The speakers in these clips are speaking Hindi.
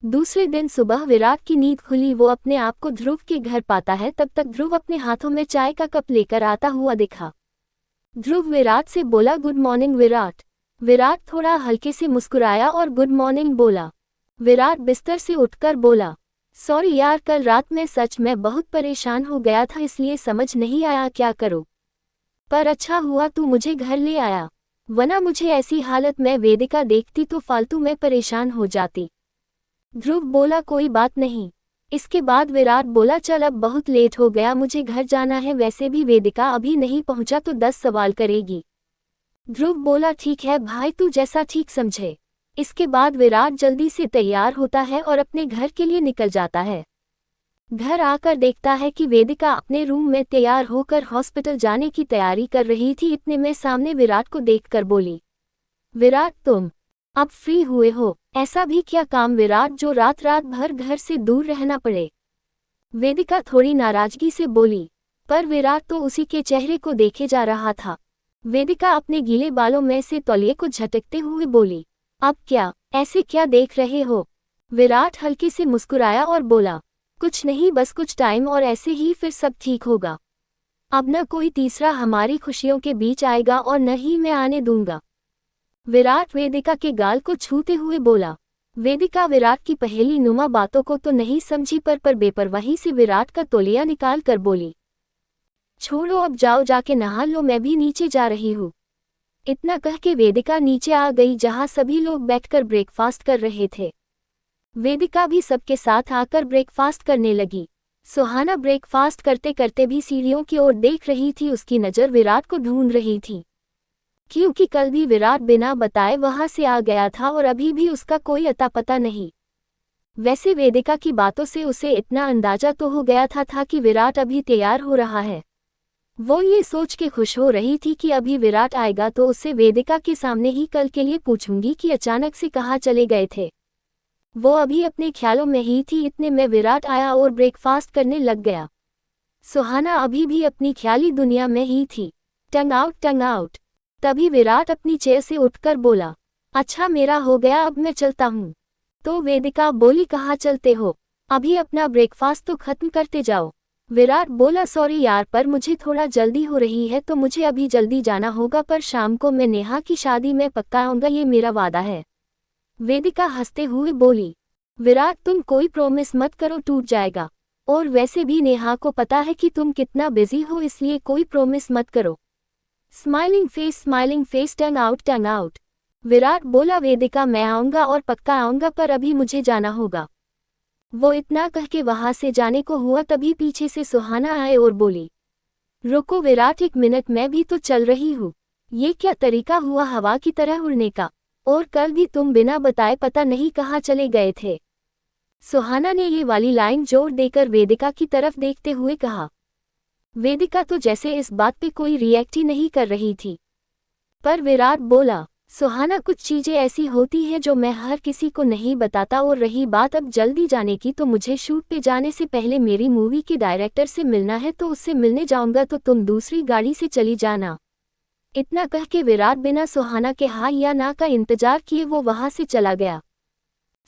दूसरे दिन सुबह विराट की नींद खुली, वो अपने आप को ध्रुव के घर पाता है। तब तक ध्रुव अपने हाथों में चाय का कप लेकर आता हुआ दिखा। ध्रुव विराट से बोला, गुड मॉर्निंग विराट। विराट थोड़ा हल्के से मुस्कुराया और गुड मॉर्निंग बोला। विराट बिस्तर से उठकर बोला, सॉरी यार, कल रात में सच में बहुत परेशान हो गया था, इसलिए समझ नहीं आया क्या करूं। पर अच्छा हुआ तू मुझे घर ले आया, वरना मुझे ऐसी हालत में वेदिका देखती तो फालतू में परेशान हो जाती। ध्रुव बोला, कोई बात नहीं। इसके बाद विराट बोला, चल अब बहुत लेट हो गया, मुझे घर जाना है, वैसे भी वेदिका अभी नहीं पहुंचा तो 10 सवाल करेगी। ध्रुव बोला, ठीक है भाई, तू जैसा ठीक समझे। इसके बाद विराट जल्दी से तैयार होता है और अपने घर के लिए निकल जाता है। घर आकर देखता है कि वेदिका अपने रूम में तैयार होकर हॉस्पिटल जाने की तैयारी कर रही थी। इतने में सामने विराट को देखकर बोली, विराट तुम अब फ्री हुए हो, ऐसा भी क्या काम विराट जो रात रात भर घर से दूर रहना पड़े। वेदिका थोड़ी नाराजगी से बोली, पर विराट तो उसी के चेहरे को देखे जा रहा था। वेदिका अपने गीले बालों में से तौलिए को झटकते हुए बोली, अब क्या, ऐसे क्या देख रहे हो। विराट हल्के से मुस्कुराया और बोला, कुछ नहीं, बस कुछ टाइम और ऐसे ही फिर सब ठीक होगा। अब न कोई तीसरा हमारी खुशियों के बीच आएगा और न ही मैं आने दूंगा। विराट वेदिका के गाल को छूते हुए बोला। वेदिका विराट की पहेली नुमा बातों को तो नहीं समझी, पर बेपरवाही से विराट का तौलिया निकाल कर बोली, छोड़ो अब जाओ, जाके नहा लो, मैं भी नीचे जा रही हूँ। इतना कह के वेदिका नीचे आ गई, जहाँ सभी लोग बैठकर ब्रेकफास्ट कर रहे थे। वेदिका भी सबके साथ आकर ब्रेकफास्ट करने लगी। सुहाना ब्रेकफास्ट करते करते भी सीढ़ियों की ओर देख रही थी। उसकी नज़र विराट को ढूंढ रही थी, क्योंकि कल भी विराट बिना बताए वहां से आ गया था और अभी भी उसका कोई अता पता नहीं। वैसे वेदिका की बातों से उसे इतना अंदाजा तो हो गया था कि विराट अभी तैयार हो रहा है। वो ये सोच के खुश हो रही थी कि अभी विराट आएगा तो उससे वेदिका के सामने ही कल के लिए पूछूंगी कि अचानक से कहाँ चले गए थे। वो अभी अपने ख्यालों में ही थी। इतने में विराट आया और ब्रेकफास्ट करने लग गया। सुहाना अभी भी अपनी ख्याली दुनिया में ही थी। टंग आउट टंग आउट। तभी विराट अपनी चेयर से उठकर बोला, अच्छा मेरा हो गया, अब मैं चलता हूँ। तो वेदिका बोली, कहाँ चलते हो, अभी अपना ब्रेकफास्ट तो खत्म करते जाओ। विराट बोला, सॉरी यार, पर मुझे थोड़ा जल्दी हो रही है तो मुझे अभी जल्दी जाना होगा, पर शाम को मैं नेहा की शादी में पक्का आऊंगा, ये मेरा वादा है। वेदिका हंसते हुए बोली, विराट तुम कोई प्रॉमिस मत करो, टूट जाएगा। और वैसे भी नेहा को पता है कि तुम कितना बिजी हो, इसलिए कोई प्रॉमिस मत करो। स्माइलिंग फेस, टंग आउट टंग आउट। विराट बोला, वेदिका मैं आऊंगा और पक्का आऊंगा, पर अभी मुझे जाना होगा। वो इतना कह के वहां से जाने को हुआ, तभी पीछे से सुहाना आए और बोली, रुको विराट, एक मिनट, मैं भी तो चल रही हूँ। ये क्या तरीका हुआ हवा की तरह उड़ने का, और कल भी तुम बिना बताए पता नहीं कहाँ चले गए थे। सुहाना ने ये वाली लाइन जोर देकर वेदिका की तरफ देखते हुए कहा। वेदिका तो जैसे इस बात पे कोई रिएक्ट ही नहीं कर रही थी। पर विराट बोला, सुहाना कुछ चीजें ऐसी होती हैं जो मैं हर किसी को नहीं बताता, और रही बात अब जल्दी जाने की, तो मुझे शूट पे जाने से पहले मेरी मूवी के डायरेक्टर से मिलना है, तो उससे मिलने जाऊंगा, तो तुम दूसरी गाड़ी से चली जाना। इतना कह के विराट बिना सुहाना के हाँ या ना का इंतजार किए वो वहां से चला गया।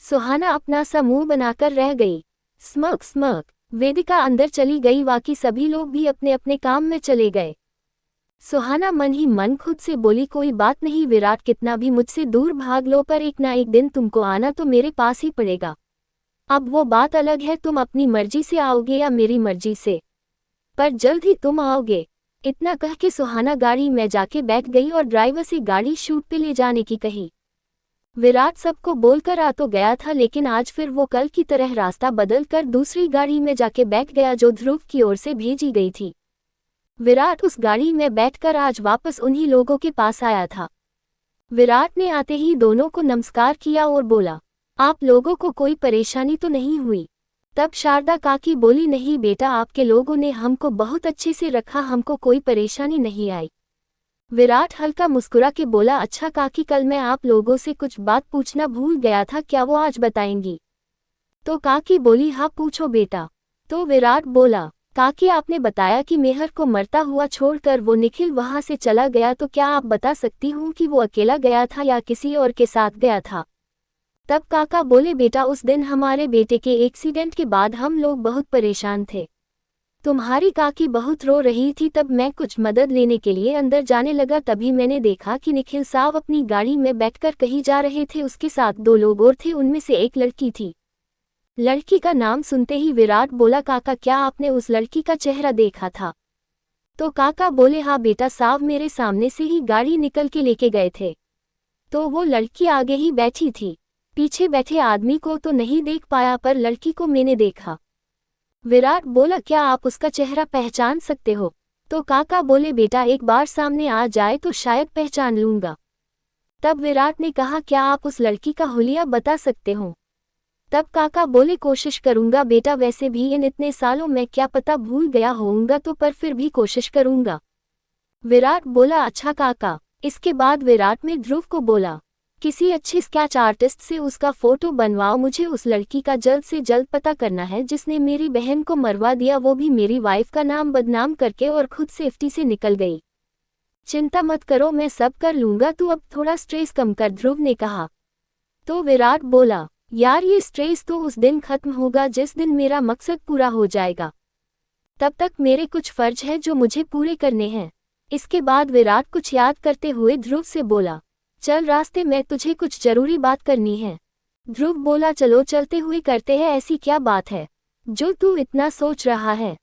सुहाना अपना सा मुंह बनाकर रह गई। Smirk smirk. वेदिका अंदर चली गई, बाकी सभी लोग भी अपने अपने काम में चले गए। सुहाना मन ही मन खुद से बोली, कोई बात नहीं विराट, कितना भी मुझसे दूर भाग लो, पर एक ना एक दिन तुमको आना तो मेरे पास ही पड़ेगा। अब वो बात अलग है, तुम अपनी मर्जी से आओगे या मेरी मर्जी से, पर जल्द ही तुम आओगे। इतना कह के सुहाना गाड़ी में जाके बैठ गई और ड्राइवर से गाड़ी शूट पे ले जाने की कही। विराट सबको बोलकर आ तो गया था, लेकिन आज फिर वो कल की तरह रास्ता बदल कर दूसरी गाड़ी में जाके बैठ गया जो ध्रुव की ओर से भेजी गई थी। विराट उस गाड़ी में बैठकर आज वापस उन्हीं लोगों के पास आया था। विराट ने आते ही दोनों को नमस्कार किया और बोला, आप लोगों को कोई परेशानी तो नहीं हुई। तब शारदा काकी बोली, नहीं बेटा, आपके लोगों ने हमको बहुत अच्छे से रखा, हमको कोई परेशानी नहीं आई। विराट हल्का मुस्कुरा के बोला, अच्छा काकी, कल मैं आप लोगों से कुछ बात पूछना भूल गया था, क्या वो आज बताएंगी। तो काकी बोली, हाँ पूछो बेटा। तो विराट बोला, काकी आपने बताया कि मेहर को मरता हुआ छोड़कर वो निखिल वहां से चला गया, तो क्या आप बता सकती हूँ कि वो अकेला गया था या किसी और के साथ गया था। तब काका बोले बेटा उस दिन हमारे बेटे के एक्सीडेंट के बाद हम लोग बहुत परेशान थे। तुम्हारी काकी बहुत रो रही थी, तब मैं कुछ मदद लेने के लिए अंदर जाने लगा। तभी मैंने देखा कि निखिल साहब अपनी गाड़ी में बैठकर कहीं जा रहे थे। उसके साथ 2 लोग और थे, उनमें से एक लड़की थी। लड़की का नाम सुनते ही विराट बोला काका क्या आपने उस लड़की का चेहरा देखा था? तो काका बोले हाँ बेटा साहब, मेरे सामने से ही गाड़ी निकल के लेके गए थे। तो वो लड़की आगे ही बैठी थी, पीछे बैठे आदमी को तो नहीं देख पाया पर लड़की को मैंने देखा। विराट बोला क्या आप उसका चेहरा पहचान सकते हो? तो काका बोले बेटा एक बार सामने आ जाए तो शायद पहचान लूंगा। तब विराट ने कहा क्या आप उस लड़की का हुलिया बता सकते हो? तब काका बोले कोशिश करूंगा बेटा, वैसे भी इन इतने सालों में क्या पता भूल गया होऊंगा तो, पर फिर भी कोशिश करूंगा। विराट बोला अच्छा काका। इसके बाद विराट में ध्रुव को बोला किसी अच्छे स्केच आर्टिस्ट से उसका फोटो बनवाओ, मुझे उस लड़की का जल्द से जल्द पता करना है जिसने मेरी बहन को मरवा दिया, वो भी मेरी वाइफ का नाम बदनाम करके और खुद सेफ्टी से निकल गई। चिंता मत करो, मैं सब कर लूंगा, तू अब थोड़ा स्ट्रेस कम कर, ध्रुव ने कहा। तो विराट बोला यार ये स्ट्रेस तो उस दिन खत्म होगा जिस दिन मेरा मकसद पूरा हो जाएगा। तब तक मेरे कुछ फर्ज हैं जो मुझे पूरे करने हैं। इसके बाद विराट कुछ याद करते हुए ध्रुव से बोला चल रास्ते में तुझे कुछ जरूरी बात करनी है। ध्रुव बोला चलो चलते हुए करते हैं, ऐसी क्या बात है जो तू इतना सोच रहा है?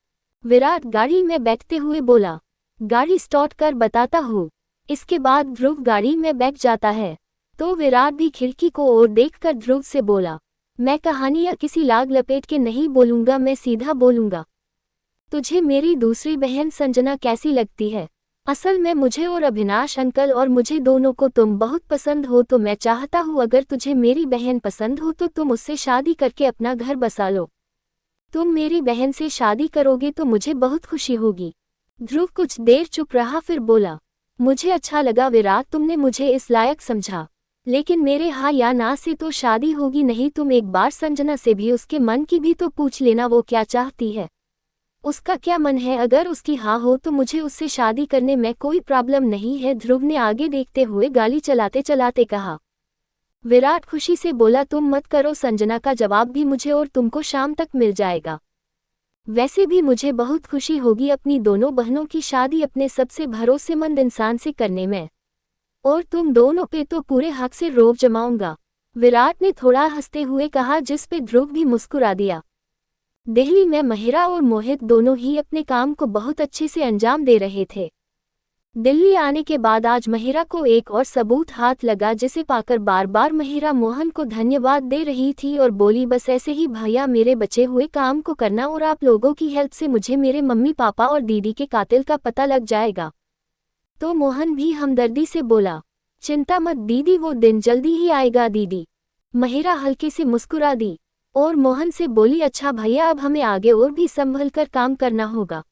विराट गाड़ी में बैठते हुए बोला गाड़ी स्टार्ट कर बताता हूँ। इसके बाद ध्रुव गाड़ी में बैठ जाता है। तो विराट भी खिड़की को ओर देखकर ध्रुव से बोला मैं कहानी या किसी लाग लपेट के नहीं बोलूंगा, मैं सीधा बोलूंगा। तुझे मेरी दूसरी बहन संजना कैसी लगती है? असल में मुझे और अविनाश अंकल और मुझे दोनों को तुम बहुत पसंद हो, तो मैं चाहता हूँ अगर तुझे मेरी बहन पसंद हो तो तुम उससे शादी करके अपना घर बसा लो। तुम मेरी बहन से शादी करोगे तो मुझे बहुत खुशी होगी। ध्रुव कुछ देर चुप रहा, फिर बोला मुझे अच्छा लगा विराट, तुमने मुझे इस लायक समझा, लेकिन मेरे हाँ या ना से तो शादी होगी नहीं। तुम एक बार संजना से भी उसके मन की भी तो पूछ लेना, वो क्या चाहती है, उसका क्या मन है। अगर उसकी हाँ हो तो मुझे उससे शादी करने में कोई प्रॉब्लम नहीं है। ध्रुव ने आगे देखते हुए गाड़ी चलाते चलाते कहा। विराट खुशी से बोला तुम मत करो, संजना का जवाब भी मुझे और तुमको शाम तक मिल जाएगा। वैसे भी मुझे बहुत खुशी होगी अपनी दोनों बहनों की शादी अपने सबसे भरोसेमंद इंसान से करने में, और तुम दोनों पे तो पूरे हक से रोब जमाऊंगा। विराट ने थोड़ा हंसते हुए कहा, जिस पे ध्रुव भी मुस्कुरा दिया। दिल्ली में महिरा और मोहित दोनों ही अपने काम को बहुत अच्छे से अंजाम दे रहे थे। दिल्ली आने के बाद आज महिरा को एक और सबूत हाथ लगा, जिसे पाकर बार बार महिरा मोहन को धन्यवाद दे रही थी और बोली बस ऐसे ही भैया मेरे बचे हुए काम को करना और आप लोगों की हेल्प से मुझे मेरे मम्मी पापा और दीदी के कातिल का पता लग जाएगा। तो मोहन भी हमदर्दी से बोला चिंता मत दीदी, वो दिन जल्दी ही आएगा दीदी। महिरा हल्के से मुस्कुरा दी और मोहन से बोली अच्छा भैया, अब हमें आगे और भी संभल कर काम करना होगा।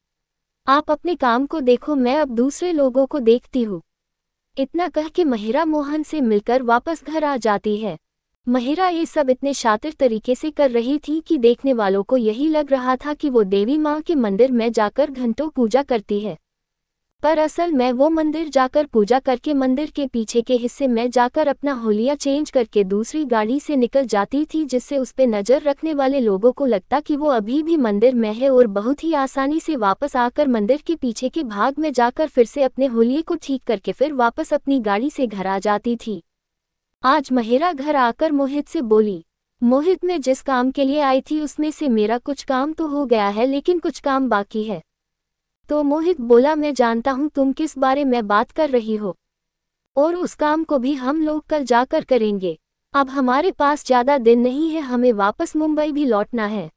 आप अपने काम को देखो, मैं अब दूसरे लोगों को देखती हूँ। इतना कह के महिरा मोहन से मिलकर वापस घर आ जाती है। महिरा ये सब इतने शातिर तरीके से कर रही थी कि देखने वालों को यही लग रहा था कि वो देवी माँ के मंदिर में जाकर घंटों पूजा करती है, पर असल में वो मंदिर जाकर पूजा करके मंदिर के पीछे के हिस्से में जाकर अपना होलिया चेंज करके दूसरी गाड़ी से निकल जाती थी, जिससे उस पे नजर रखने वाले लोगों को लगता कि वो अभी भी मंदिर में है और बहुत ही आसानी से वापस आकर मंदिर के पीछे के भाग में जाकर फिर से अपने होलिये को ठीक करके फिर वापस अपनी गाड़ी से घर आ जाती थी। आज महिरा घर आकर मोहित से बोली मोहित, मैं जिस काम के लिए आई थी उसमें से मेरा कुछ काम तो हो गया है, लेकिन कुछ काम बाकी है। तो मोहित बोला मैं जानता हूँ तुम किस बारे में बात कर रही हो, और उस काम को भी हम लोग कल जाकर करेंगे। अब हमारे पास ज़्यादा दिन नहीं है, हमें वापस मुंबई भी लौटना है,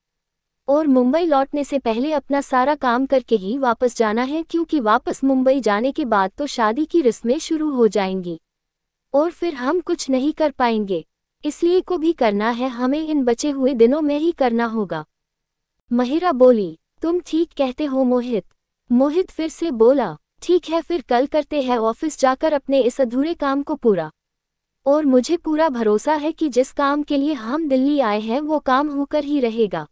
और मुंबई लौटने से पहले अपना सारा काम करके ही वापस जाना है, क्योंकि वापस मुंबई जाने के बाद तो शादी की रस्में शुरू हो जाएंगी और फिर हम कुछ नहीं कर पाएंगे, इसलिए को भी करना है, हमें इन बचे हुए दिनों में ही करना होगा। महिरा बोली तुम ठीक कहते हो मोहित। मोहित फिर से बोला ठीक है, फिर कल करते हैं, ऑफिस जाकर अपने इस अधूरे काम को पूरा, और मुझे पूरा भरोसा है कि जिस काम के लिए हम दिल्ली आए हैं वो काम होकर ही रहेगा।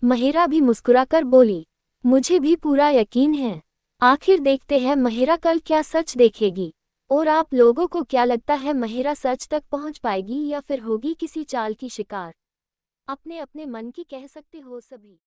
महिरा भी मुस्कुराकर बोली मुझे भी पूरा यकीन है। आखिर देखते हैं महिरा कल क्या सच देखेगी। और आप लोगों को क्या लगता है महिरा सच तक पहुंच पाएगी या फिर होगी किसी चाल की शिकार? अपने अपने मन की कह सकते हो सभी।